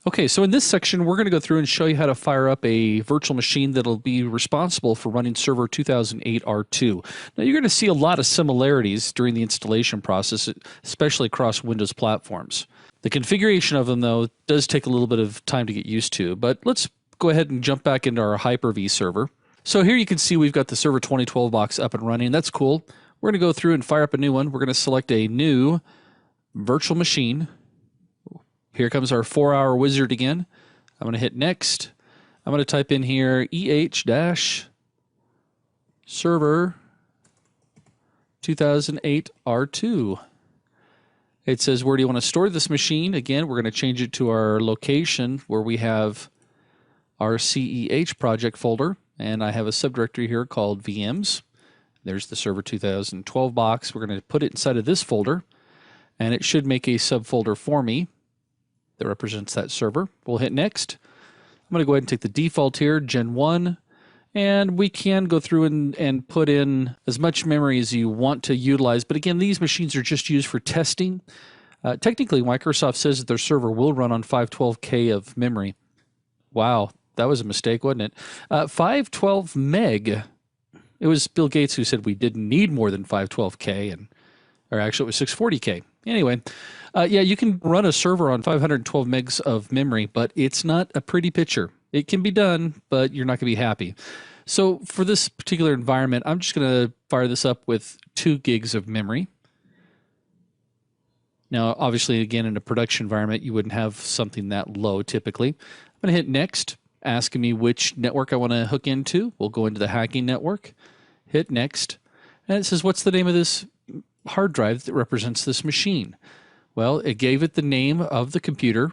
Okay, so in this section, we're going to go through and show you how to fire up a virtual machine that'll be responsible for running server 2008 R2. Now, you're going to see a lot of similarities during the installation process, especially across Windows platforms. The configuration of them, though, does take a little bit of time to get used to, but let's go ahead and jump back into our Hyper-V server. So here you can see we've got the Server 2012 box up and running. That's cool. We're going to go through and fire up a new one. We're going to select a new virtual machine. Here comes our 4-hour wizard again. I'm going to hit next. I'm going to type in here EH-server 2008 R2. It says, where do you want to store this machine? Again, we're going to change it to our location where we have our CEH project folder. And I have a subdirectory here called VMs. There's the Server 2012 box. We're going to put it inside of this folder. And it should make a subfolder for me that represents that server. We'll hit next. I'm going to go ahead and take the default here, Gen 1, and we can go through and put in as much memory as you want to utilize. But again, these machines are just used for testing. Technically, Microsoft says that their server will run on 512K of memory. Wow, that was a mistake, wasn't it? 512 meg. It was Bill Gates who said we didn't need more than 512K, or actually it was 640K. Anyway, yeah, you can run a server on 512 megs of memory, but it's not a pretty picture. It can be done, but you're not going to be happy. So for this particular environment, I'm just going to fire this up with 2 gigs of memory. Now, obviously, again, in a production environment, you wouldn't have something that low typically. I'm going to hit next, asking me which network I want to hook into. We'll go into the hacking network, hit next, and it says, what's the name of this hard drive that represents this machine? Well, it gave it the name of the computer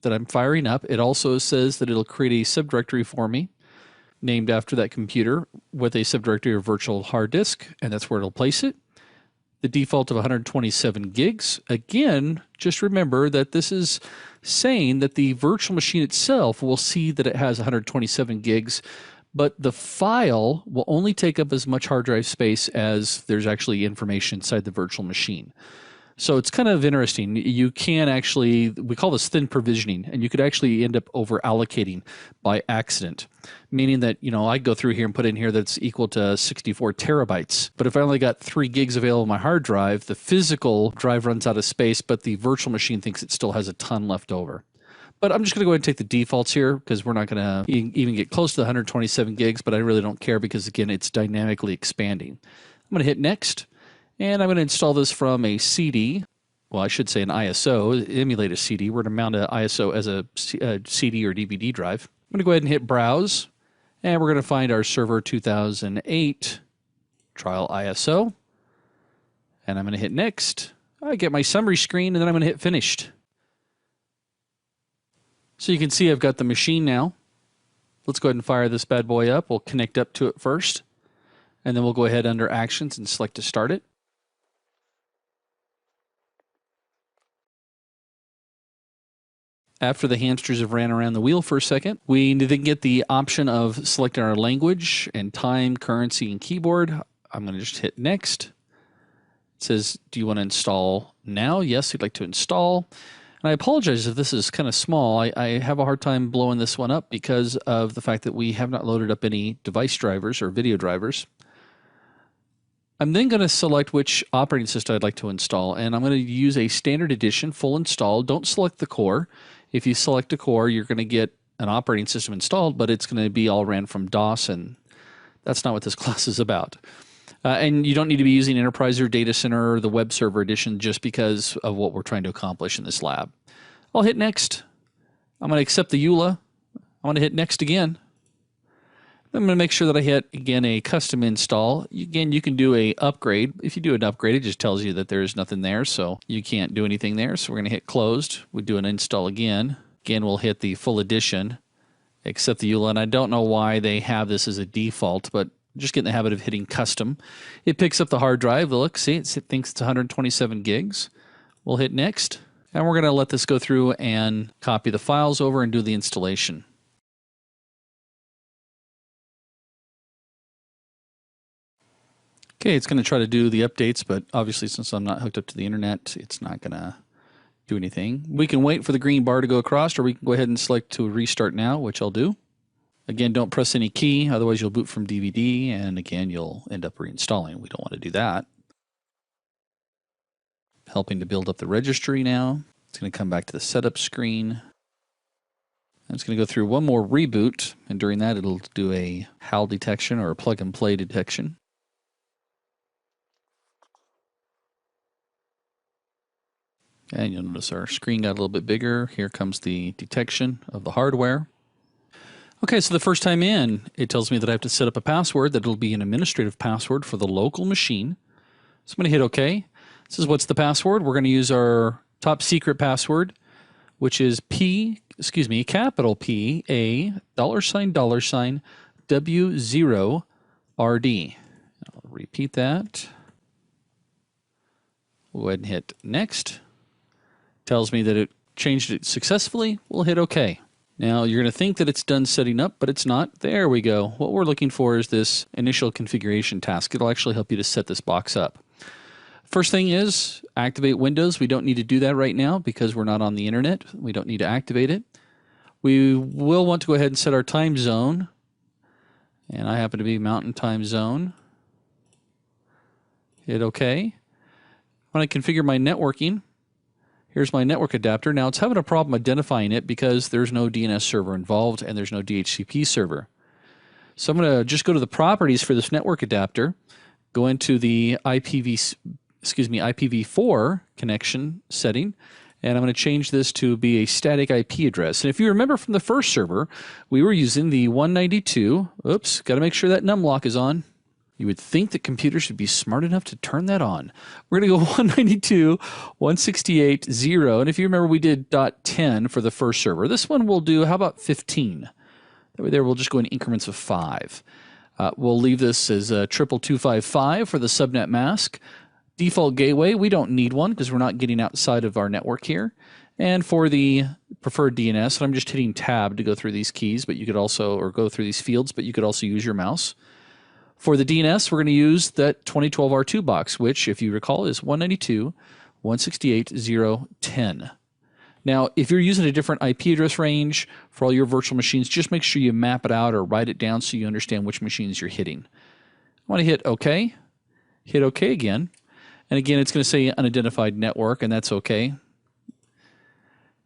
that I'm firing up. It also says that it'll create a subdirectory for me named after that computer with a subdirectory of virtual hard disk, and that's where it'll place it. The default of 127 gigs. Again, just remember that this is saying that the virtual machine itself will see that it has 127 gigs, but the file will only take up as much hard drive space as there's actually information inside the virtual machine. So it's kind of interesting. You can actually, we call this thin provisioning, and you could actually end up over allocating by accident, meaning that, you know, I go through here and put in here that's equal to 64 terabytes. But if I only got 3 gigs available on my hard drive, the physical drive runs out of space, but the virtual machine thinks it still has a ton left over. But I'm just going to go ahead and take the defaults here because we're not going to even get close to the 127 gigs, but I really don't care because, again, it's dynamically expanding. I'm going to hit next, and I'm going to install this from a CD. Well, I should say an ISO, emulate a CD. We're going to mount an ISO as a CD or DVD drive. I'm going to go ahead and hit Browse, and we're going to find our Server 2008 trial ISO. And I'm going to hit Next. I get my summary screen, and then I'm going to hit Finished. So you can see I've got the machine now. Let's go ahead and fire this bad boy up. We'll connect up to it first, and then we'll go ahead under Actions and select to start it. After the hamsters have ran around the wheel for a second, we then get the option of selecting our language and time, currency, and keyboard. I'm going to just hit Next. It says, do you want to install now? Yes, you'd like to install. And I apologize if this is kind of small. I have a hard time blowing this one up because of the fact that we have not loaded up any device drivers or video drivers. I'm then going to select which operating system I'd like to install, and I'm going to use a standard edition full install. Don't select the core. If you select a core, you're going to get an operating system installed, but it's going to be all ran from DOS, and that's not what this class is about. And you don't need to be using Enterprise or Data Center or the Web Server Edition just because of what we're trying to accomplish in this lab. I'll hit Next. I'm going to accept the EULA. I'm going to hit Next again. I'm going to make sure that I hit, again, a custom install. Again, you can do a upgrade. If you do an upgrade, it just tells you that there's nothing there, so you can't do anything there. So we're going to hit Closed. We do an install again. Again, we'll hit the full edition, accept the EULA. And I don't know why they have this as a default, but just get in the habit of hitting custom. It picks up the hard drive. Look, see, it thinks it's 127 gigs. We'll hit Next, and we're going to let this go through and copy the files over and do the installation. Okay, it's going to try to do the updates, but obviously since I'm not hooked up to the internet, it's not going to do anything. We can wait for the green bar to go across, or we can go ahead and select to restart now, which I'll do. Again, don't press any key, otherwise you'll boot from DVD, and again, you'll end up reinstalling. We don't want to do that. Helping to build up the registry now. It's going to come back to the setup screen. And it's going to go through one more reboot, and during that it'll do a HAL detection or a plug and play detection. And you'll notice our screen got a little bit bigger. Here comes the detection of the hardware. Okay, so the first time in, it tells me that I have to set up a password, that it'll be an administrative password for the local machine. So I'm going to hit OK. This is what's the password. We're going to use our top secret password, which is capital P, A, $, W0RD. I'll repeat that. We'll go ahead and hit next. Tells me that it changed it successfully. We'll hit OK. Now you're going to think that it's done setting up, but it's not. There we go. What we're looking for is this initial configuration task. It'll actually help you to set this box up. First thing is activate Windows. We don't need to do that right now because we're not on the internet. We don't need to activate it. We will want to go ahead and set our time zone. And I happen to be Mountain Time Zone. Hit OK. When I configure my networking, here's my network adapter. Now it's having a problem identifying it because there's no DNS server involved and there's no DHCP server. So I'm going to just go to the properties for this network adapter, go into the IPv4 connection setting, and I'm going to change this to be a static IP address. And if you remember from the first server, we were using the 192. Oops, got to make sure that numlock is on. You would think that computers should be smart enough to turn that on. We're going to go 192.168.0. And if you remember, we did .10 for the first server. This one we'll do, how about 15? That way there we'll just go in increments of 5. We'll leave this as 22255 for the subnet mask. Default gateway, we don't need one because we're not getting outside of our network here. And for the preferred DNS, and I'm just hitting tab to go through these keys, but you could also, or go through these fields, but you could also use your mouse. For the DNS, we're going to use that 2012 R2 box, which, if you recall, is 192.168.0.10. Now, if you're using a different IP address range for all your virtual machines, just make sure you map it out or write it down so you understand which machines you're hitting. I want to hit OK. Hit OK again. And again, it's going to say unidentified network, and that's OK.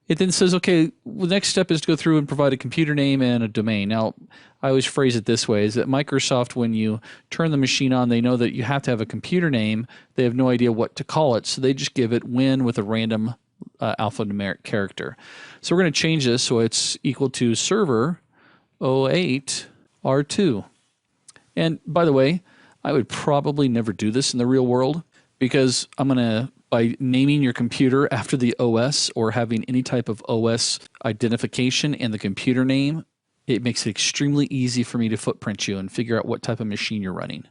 It then says, okay, the next step is to go through and provide a computer name and a domain. Now, I always phrase it this way, is that Microsoft, when you turn the machine on, they know that you have to have a computer name. They have no idea what to call it, so they just give it win with a random alphanumeric character. So we're going to change this so it's equal to server 08 R2. And by the way, I would probably never do this in the real world because I'm going to, by naming your computer after the OS or having any type of OS identification in the computer name, it makes it extremely easy for me to footprint you and figure out what type of machine you're running.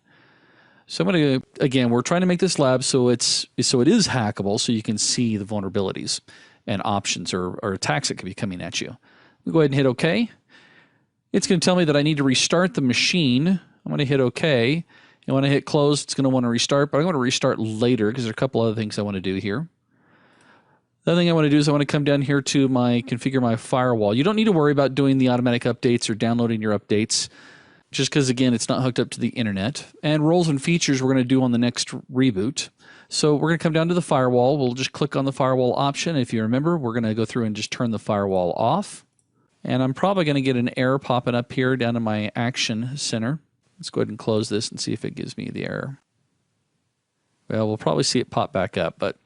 So I'm going to, again, we're trying to make this lab so it is hackable so you can see the vulnerabilities and options or attacks that could be coming at you. We'll go ahead and hit OK. It's going to tell me that I need to restart the machine. I'm going to hit OK. And when I hit close, it's going to want to restart, but I'm going to restart later because there are a couple other things I want to do here. The other thing I want to do is I want to come down here to configure my firewall. You don't need to worry about doing the automatic updates or downloading your updates just because, again, it's not hooked up to the internet. And roles and features we're going to do on the next reboot. So we're going to come down to the firewall. We'll just click on the firewall option. If you remember, we're going to go through and just turn the firewall off. And I'm probably going to get an error popping up here down in my action center. Let's go ahead and close this and see if it gives me the error. Well, we'll probably see it pop back up, but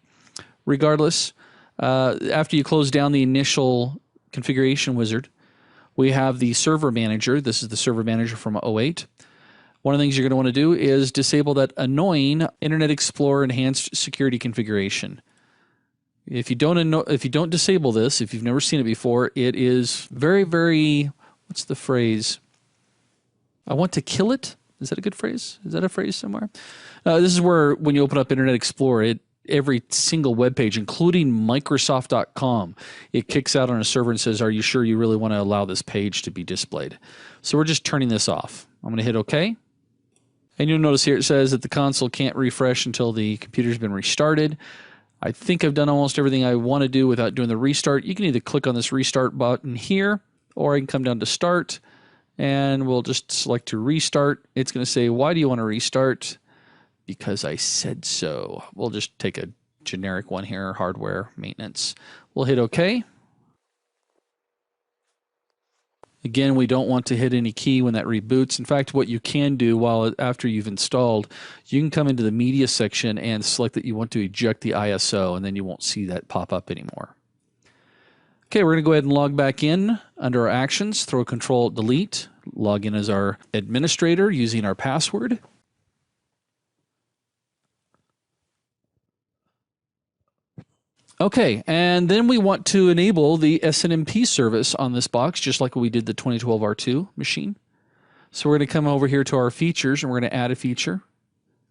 regardless, after you close down the initial configuration wizard, we have the server manager. This is the server manager from 08. One of the things you're going to want to do is disable that annoying Internet Explorer Enhanced Security configuration. If you don't disable this, if you've never seen it before, it is very, very, what's the phrase? I want to kill it. Is that a good phrase? Is that a phrase somewhere? This is where when you open up Internet Explorer, every single web page, including Microsoft.com, it kicks out on a server and says, are you sure you really want to allow this page to be displayed? So we're just turning this off. I'm going to hit OK. And you'll notice here it says that the console can't refresh until the computer's been restarted. I think I've done almost everything I want to do without doing the restart. You can either click on this restart button here, or I can come down to start, and we'll just select to restart. It's going to say, why do you want to restart? Because I said so. We'll just take a generic one here, hardware maintenance. We'll hit OK. Again, we don't want to hit any key when that reboots. In fact, what you can do after you've installed, you can come into the media section and select that you want to eject the ISO, and then you won't see that pop up anymore. Okay, we're going to go ahead and log back in under our actions, throw Control-Delete, log in as our administrator using our password. Okay, and then we want to enable the SNMP service on this box, just like we did the 2012 R2 machine. So we're going to come over here to our features, and we're going to add a feature.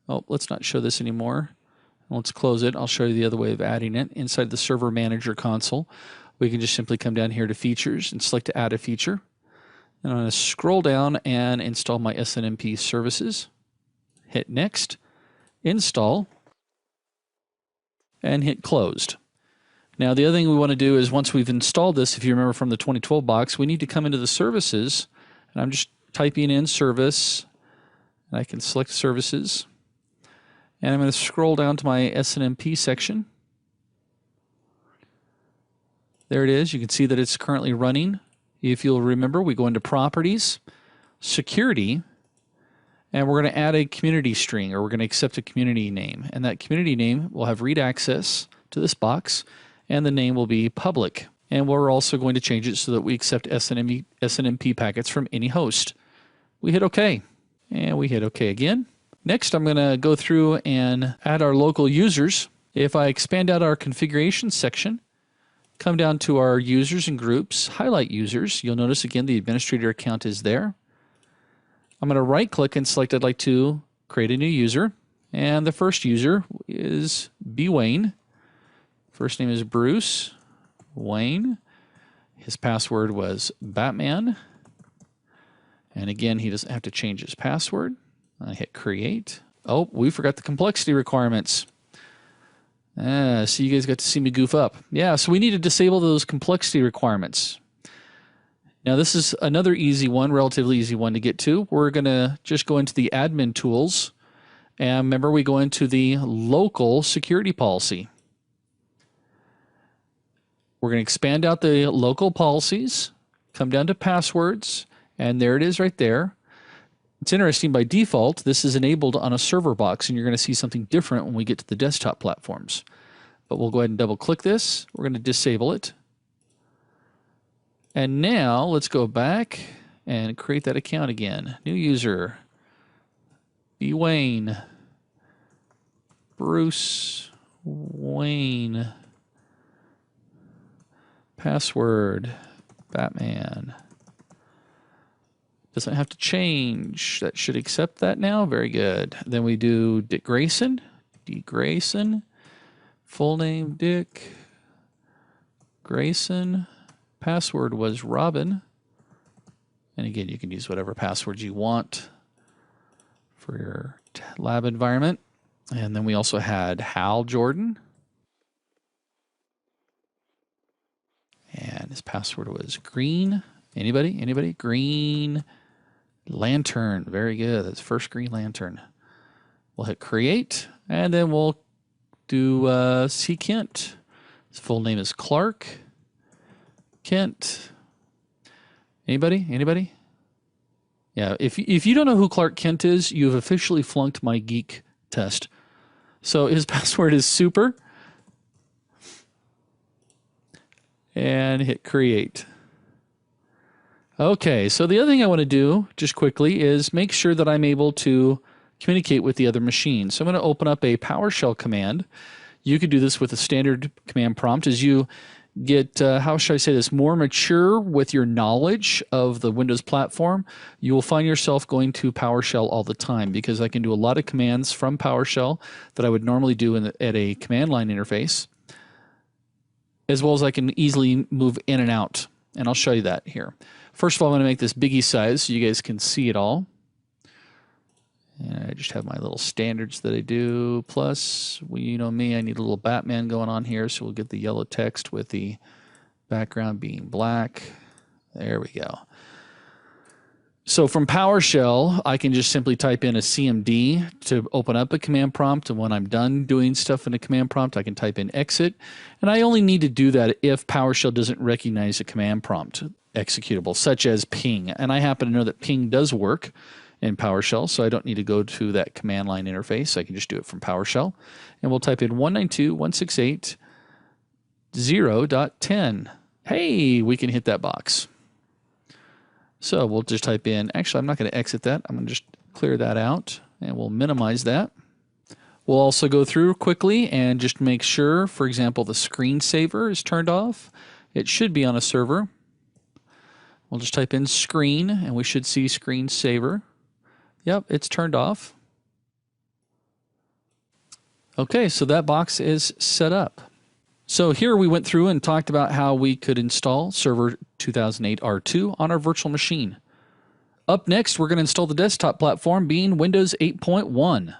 Oh, let's not show this anymore. Let's close it. I'll show you the other way of adding it. Inside the Server Manager console, we can just simply come down here to Features and select to add a feature. And I'm going to scroll down and install my SNMP services. Hit Next, Install, and hit Closed. Now, the other thing we want to do is once we've installed this, if you remember from the 2012 box, we need to come into the services, and I'm just typing in service, and I can select services, and I'm going to scroll down to my SNMP section. There it is. You can see that it's currently running. If you'll remember, we go into Properties, Security, and we're going to add a community string, or we're going to accept a community name, and that community name will have read access to this box, and the name will be public. And we're also going to change it so that we accept SNMP packets from any host. We hit OK, and we hit OK again. Next, I'm going to go through and add our local users. If I expand out our configuration section, come down to our users and groups, highlight users, you'll notice again the administrator account is there. I'm going to right click and select I'd like to create a new user. And the first user is B. Wayne. First name is Bruce Wayne. His password was Batman. And again, he doesn't have to change his password. I hit create. Oh, we forgot the complexity requirements. So you guys got to see me goof up. Yeah, so we need to disable those complexity requirements. Now this is another easy one, relatively easy one to get to. We're going to just go into the admin tools. And remember, we go into the local security policy. We're going to expand out the local policies, come down to passwords, and there it is right there. It's interesting, by default, this is enabled on a server box, and you're going to see something different when we get to the desktop platforms. But we'll go ahead and double click this. We're going to disable it. And now let's go back and create that account again. New user, B. Wayne, Bruce Wayne. Password, Batman. Doesn't have to change. That should accept that now. Very good. Then we do Dick Grayson. D. Grayson. Full name, Dick Grayson. Password was Robin. And again, you can use whatever passwords you want for your lab environment. And then we also had Hal Jordan. And his password was green. Anybody? Anybody? Green Lantern. Very good. That's first Green Lantern. We'll hit create, and then we'll do C. Kent. His full name is Clark Kent. Anybody? Anybody? Yeah, if you don't know who Clark Kent is, you've officially flunked my geek test. So his password is super. And hit create. Okay, so the other thing I want to do, just quickly, is make sure that I'm able to communicate with the other machine. So I'm going to open up a PowerShell command. You could do this with a standard command prompt. As you get, how should I say this, more mature with your knowledge of the Windows platform, you will find yourself going to PowerShell all the time, because I can do a lot of commands from PowerShell that I would normally do at a command line interface, as well as I can easily move in and out. And I'll show you that here. First of all, I'm going to make this biggie size so you guys can see it all. And I just have my little standards that I do. Plus, you know me, I need a little Batman going on here, so we'll get the yellow text with the background being black. There we go. So from PowerShell, I can just simply type in a CMD to open up a command prompt. And when I'm done doing stuff in a command prompt, I can type in exit. And I only need to do that if PowerShell doesn't recognize a command prompt executable, such as ping. And I happen to know that ping does work in PowerShell, so I don't need to go to that command line interface. I can just do it from PowerShell. And we'll type in 192.168.0.10. Hey, we can hit that box. So we'll just type in, actually, I'm not going to exit that. I'm going to just clear that out, and we'll minimize that. We'll also go through quickly and just make sure, for example, the screensaver is turned off. It should be on a server. We'll just type in screen, and we should see screensaver. Yep, it's turned off. Okay, so that box is set up. So here we went through and talked about how we could install Server 2008 R2 on our virtual machine. Up next, we're going to install the desktop platform being Windows 8.1.